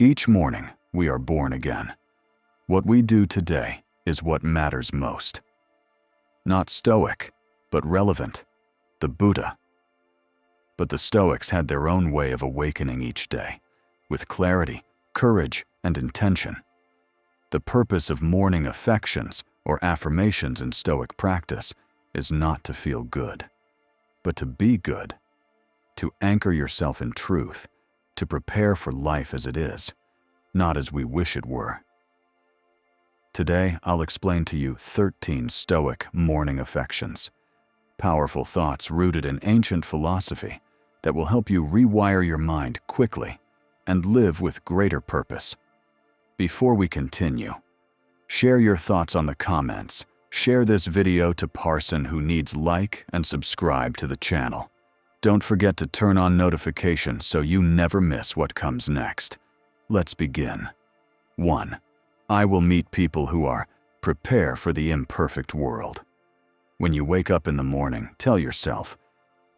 Each morning, we are born again. What we do today is what matters most. Not stoic, but relevant. The Buddha. But the Stoics had their own way of awakening each day, with clarity, courage, and intention. The purpose of morning affections or affirmations in Stoic practice is not to feel good, but to be good, to anchor yourself in truth, to prepare for life as it is, not as we wish it were. Today, I'll explain to you 13 Stoic morning affections, powerful thoughts rooted in ancient philosophy that will help you rewire your mind quickly and live with greater purpose. Before we continue, share your thoughts on the comments. Share this video to Parson who needs like and subscribe to the channel. Don't forget to turn on notifications so you never miss what comes next. Let's begin. 1. I will meet people who are prepare for the imperfect world. When you wake up in the morning, tell yourself,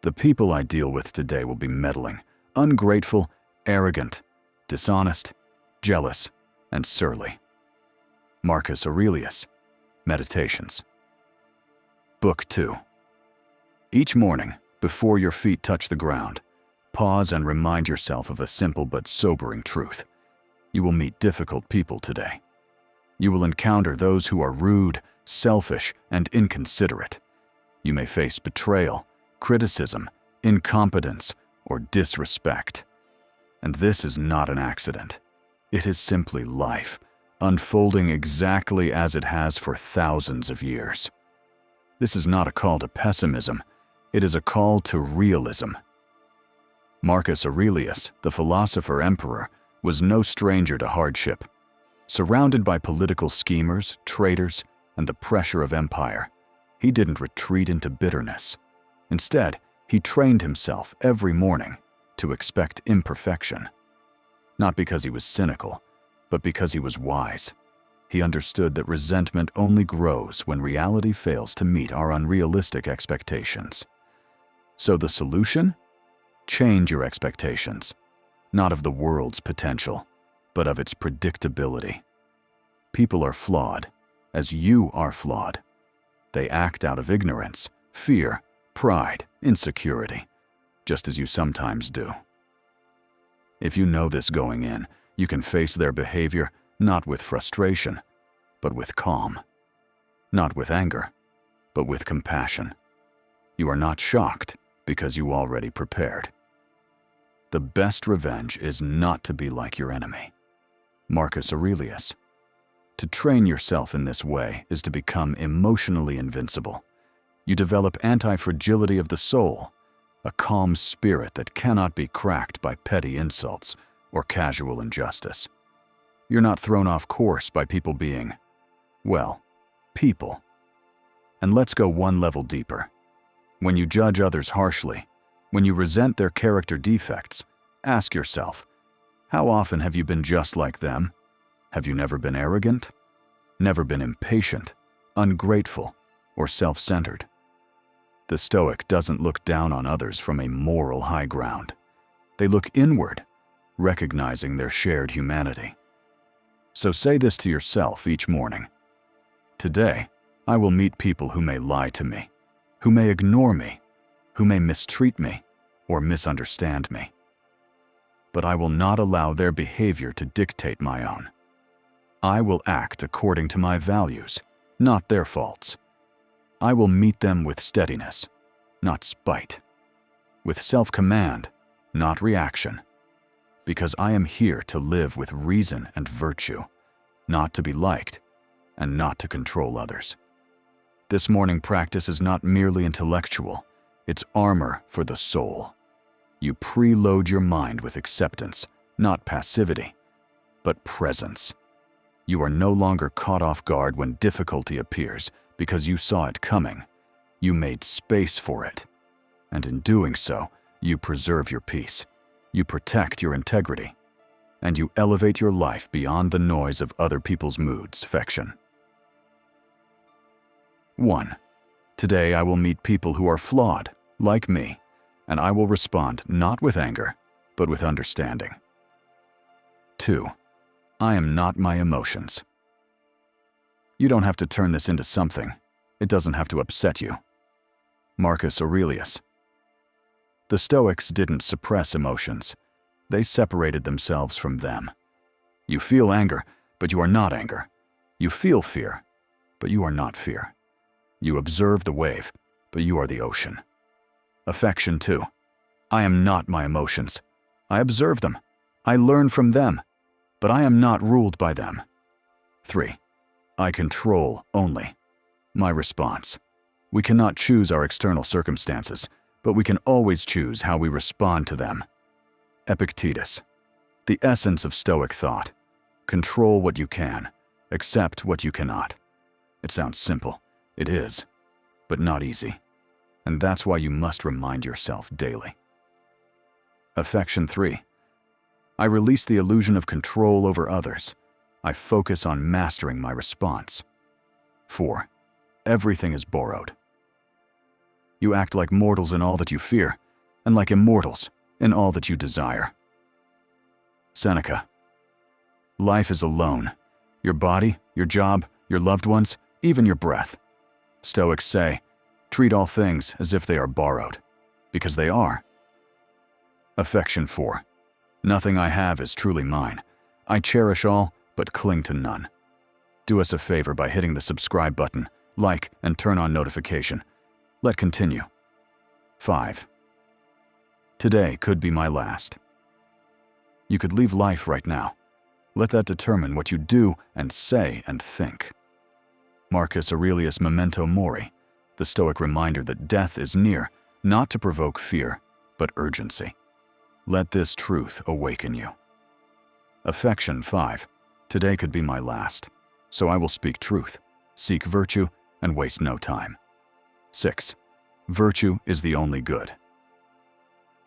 the people I deal with today will be meddling, ungrateful, arrogant, dishonest, jealous, and surly. Marcus Aurelius, Meditations. Book 2. Each morning, before your feet touch the ground, pause and remind yourself of a simple but sobering truth. You will meet difficult people today. You will encounter those who are rude, selfish, and inconsiderate. You may face betrayal, criticism, incompetence, or disrespect. And this is not an accident. It is simply life, unfolding exactly as it has for thousands of years. This is not a call to pessimism. It is a call to realism. Marcus Aurelius, the philosopher-emperor, was no stranger to hardship. Surrounded by political schemers, traitors, and the pressure of empire, he didn't retreat into bitterness. Instead, he trained himself every morning to expect imperfection. Not because he was cynical, but because he was wise. He understood that resentment only grows when reality fails to meet our unrealistic expectations. So the solution? Change your expectations, not of the world's potential, but of its predictability. People are flawed, as you are flawed. They act out of ignorance, fear, pride, insecurity, just as you sometimes do. If you know this going in, you can face their behavior not with frustration, but with calm. Not with anger, but with compassion. You are not shocked because you already prepared. The best revenge is not to be like your enemy. Marcus Aurelius. To train yourself in this way is to become emotionally invincible. You develop anti-fragility of the soul, a calm spirit that cannot be cracked by petty insults or casual injustice. You're not thrown off course by people being, well, people. And let's go one level deeper. When you judge others harshly, when you resent their character defects, ask yourself, how often have you been just like them? Have you never been arrogant? Never been impatient, ungrateful, or self-centered? The Stoic doesn't look down on others from a moral high ground. They look inward, recognizing their shared humanity. So say this to yourself each morning. Today, I will meet people who may lie to me, who may ignore me, who may mistreat me or misunderstand me. But I will not allow their behavior to dictate my own. I will act according to my values, not their faults. I will meet them with steadiness, not spite, with self-command, not reaction, because I am here to live with reason and virtue, not to be liked, and not to control others. This morning practice is not merely intellectual, it's armor for the soul. You preload your mind with acceptance, not passivity, but presence. You are no longer caught off guard when difficulty appears because you saw it coming. You made space for it. And in doing so, you preserve your peace. You protect your integrity. And you elevate your life beyond the noise of other people's moods, affection. 1. Today I will meet people who are flawed, like me, and I will respond not with anger, but with understanding. 2. I am not my emotions. You don't have to turn this into something. It doesn't have to upset you. Marcus Aurelius. The Stoics didn't suppress emotions. They separated themselves from them. You feel anger, but you are not anger. You feel fear, but you are not fear. You observe the wave, but you are the ocean. Affection 2. I am not my emotions. I observe them. I learn from them, but I am not ruled by them. 3. I control only. My response. We cannot choose our external circumstances, but we can always choose how we respond to them. Epictetus. The essence of Stoic thought. Control what you can, accept what you cannot. It sounds simple. It is, but not easy. And that's why you must remind yourself daily. Affection 3. I release the illusion of control over others. I focus on mastering my response. 4. Everything is borrowed. You act like mortals in all that you fear, and like immortals in all that you desire. Seneca. Life is a loan. Your body, your job, your loved ones, even your breath. Stoics say, treat all things as if they are borrowed, because they are. Affection 4. Nothing I have is truly mine. I cherish all, but cling to none. Do us a favor by hitting the subscribe button, like, and turn on notification. Let continue. 5. Today could be my last. You could leave life right now. Let that determine what you do and say and think. Marcus Aurelius' Memento Mori, the Stoic reminder that death is near, not to provoke fear, but urgency. Let this truth awaken you. Affection 5. Today could be my last, so I will speak truth, seek virtue, and waste no time. 6. Virtue is the only good.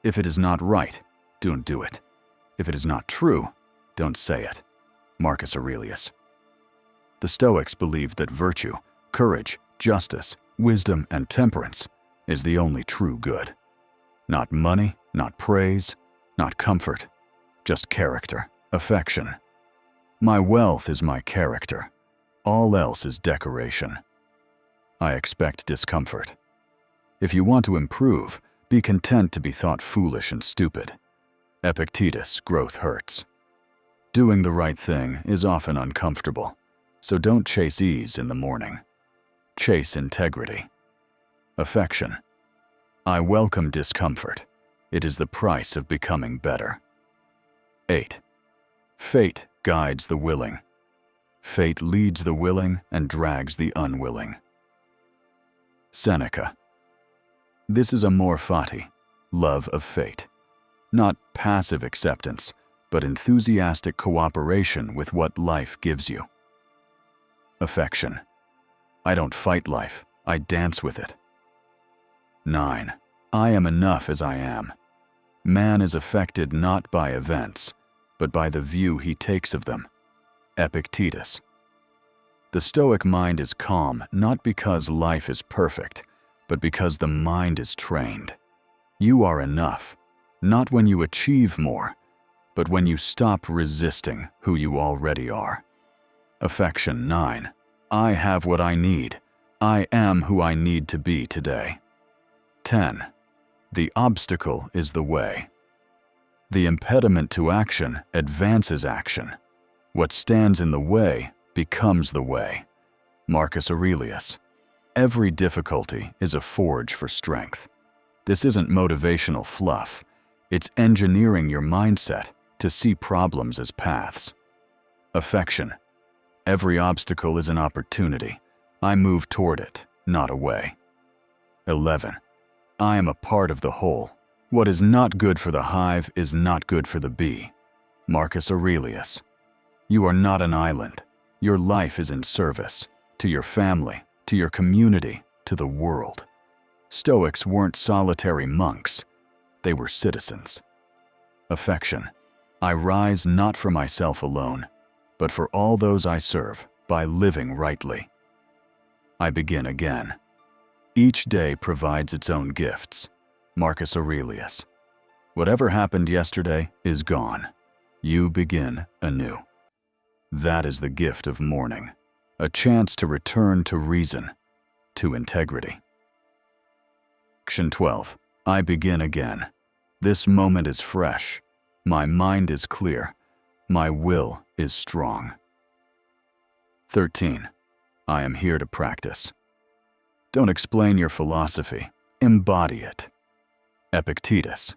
If it is not right, don't do it. If it is not true, don't say it. Marcus Aurelius. The Stoics believed that virtue, courage, justice, wisdom, and temperance is the only true good. Not money, not praise, not comfort, just character, affection. My wealth is my character. All else is decoration. I expect discomfort. If you want to improve, be content to be thought foolish and stupid. Epictetus, growth hurts. Doing the right thing is often uncomfortable, so don't chase ease in the morning. Chase integrity. Affection. I welcome discomfort. It is the price of becoming better. 8. Fate guides the willing. Fate leads the willing and drags the unwilling. Seneca. This is amor fati, love of fate. Not passive acceptance, but enthusiastic cooperation with what life gives you. Affection. I don't fight life, I dance with it. 9. I am enough as I am. Man is affected not by events, but by the view he takes of them. Epictetus. The Stoic mind is calm not because life is perfect, but because the mind is trained. You are enough, not when you achieve more, but when you stop resisting who you already are. Affection 9. I have what I need. I am who I need to be today. 10. The obstacle is the way. The impediment to action advances action. What stands in the way becomes the way. Marcus Aurelius. Every difficulty is a forge for strength. This isn't motivational fluff. It's engineering your mindset to see problems as paths. Affection. Every obstacle is an opportunity. I move toward it, not away. 11. I am a part of the whole. What is not good for the hive is not good for the bee. Marcus Aurelius. You are not an island. Your life is in service to your family, to your community, to the world. Stoics weren't solitary monks. They were citizens. Affection. I rise not for myself alone, but for all those I serve by living rightly. I begin again. Each day provides its own gifts. Marcus Aurelius. Whatever happened yesterday is gone. You begin anew. That is the gift of morning, a chance to return to reason, to integrity. Action 12. I begin again. This moment is fresh. My mind is clear. My will is strong. 13. I am here to practice. Don't explain your philosophy. Embody it. Epictetus.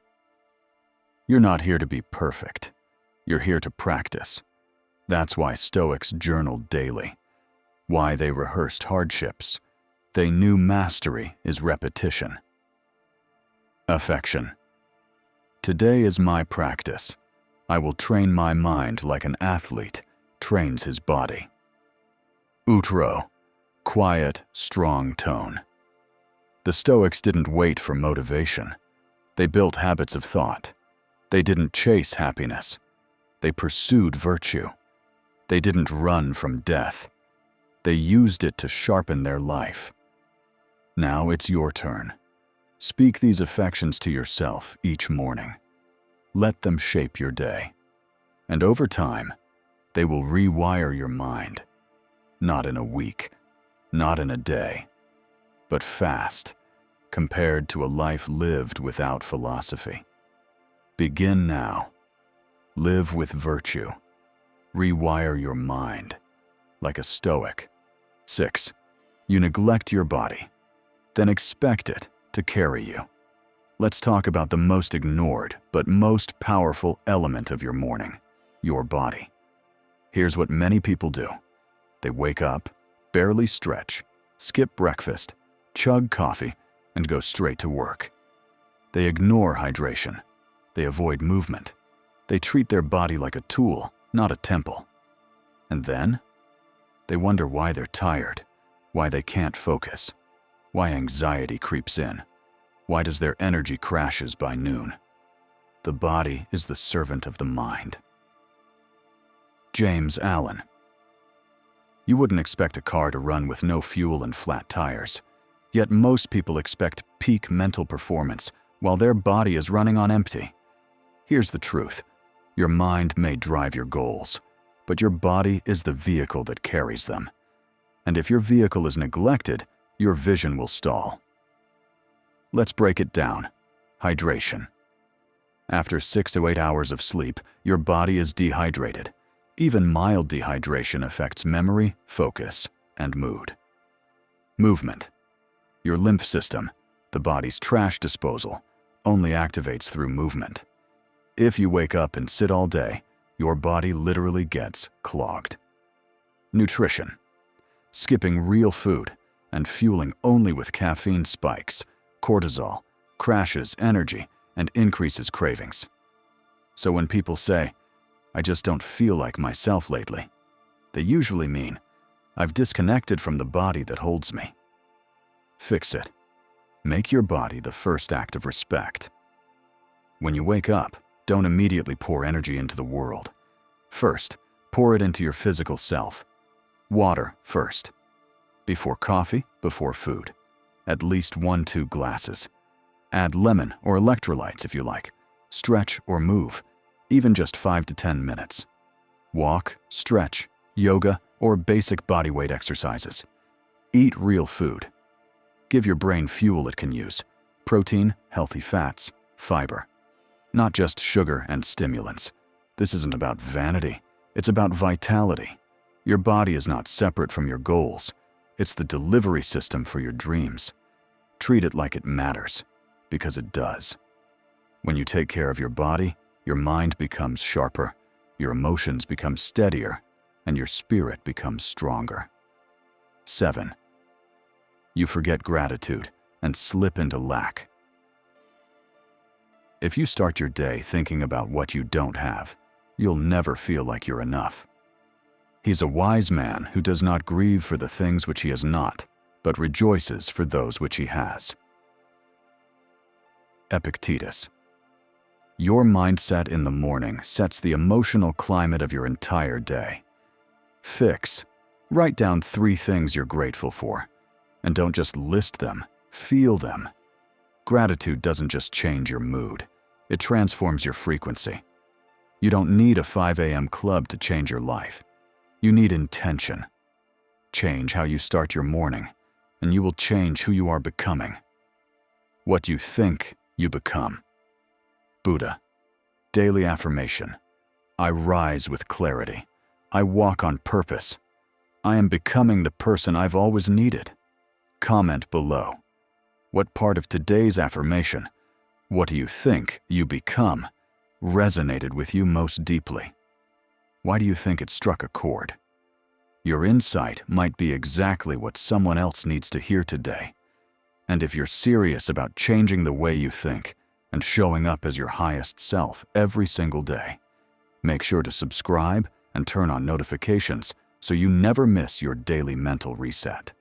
You're not here to be perfect. You're here to practice. That's why Stoics journaled daily. Why they rehearsed hardships. They knew mastery is repetition. Affection. Today is my practice. I will train my mind like an athlete trains his body. Utro. Quiet, strong tone. The Stoics didn't wait for motivation. They built habits of thought. They didn't chase happiness. They pursued virtue. They didn't run from death. They used it to sharpen their life. Now it's your turn. Speak these affections to yourself each morning. Let them shape your day. And over time, they will rewire your mind. Not in a week, not in a day, but fast, compared to a life lived without philosophy. Begin now. Live with virtue. Rewire your mind, like a Stoic. 6. You neglect your body, then expect it to carry you. Let's talk about the most ignored but most powerful element of your morning, your body. Here's what many people do. They wake up, barely stretch, skip breakfast, chug coffee, and go straight to work. They ignore hydration. They avoid movement. They treat their body like a tool, not a temple. And then, they wonder why they're tired, why they can't focus, why anxiety creeps in, why does their energy crashes by noon. The body is the servant of the mind. James Allen. You wouldn't expect a car to run with no fuel and flat tires, yet most people expect peak mental performance while their body is running on empty. Here's the truth. Your mind may drive your goals, but your body is the vehicle that carries them. And if your vehicle is neglected, your vision will stall. Let's break it down. Hydration. After 6 to 8 hours of sleep, your body is dehydrated. Even mild dehydration affects memory, focus, and mood. Movement. Your lymph system, the body's trash disposal, only activates through movement. If you wake up and sit all day, your body literally gets clogged. Nutrition. Skipping real food and fueling only with caffeine spikes, cortisol, crashes energy, and increases cravings. So when people say, "I just don't feel like myself lately," they usually mean, "I've disconnected from the body that holds me." Fix it. Make your body the first act of respect. When you wake up, don't immediately pour energy into the world. First, pour it into your physical self. Water first. Before coffee, before food. At least 1-2 glasses. Add lemon or electrolytes if you like. Stretch or move, even just 5 to 10 minutes. Walk, stretch, yoga, or basic bodyweight exercises. Eat real food. Give your brain fuel it can use. Protein, healthy fats, fiber. Not just sugar and stimulants. This isn't about vanity. It's about vitality. Your body is not separate from your goals. It's the delivery system for your dreams. Treat it like it matters, because it does. When you take care of your body, your mind becomes sharper, your emotions become steadier, and your spirit becomes stronger. 7. You forget gratitude and slip into lack. If you start your day thinking about what you don't have, you'll never feel like you're enough. He's a wise man who does not grieve for the things which he has not, but rejoices for those which he has. Epictetus. Your mindset in the morning sets the emotional climate of your entire day. Fix. Write down 3 things you're grateful for. And don't just list them, feel them. Gratitude doesn't just change your mood, it transforms your frequency. You don't need a 5 a.m. club to change your life. You need intention. Change how you start your morning, and you will change who you are becoming. What you think, you become. Buddha. Daily affirmation. I rise with clarity. I walk on purpose. I am becoming the person I've always needed. Comment below. What part of today's affirmation, what do you think you become, resonated with you most deeply? Why do you think it struck a chord? Your insight might be exactly what someone else needs to hear today. And if you're serious about changing the way you think and showing up as your highest self every single day, make sure to subscribe and turn on notifications so you never miss your daily mental reset.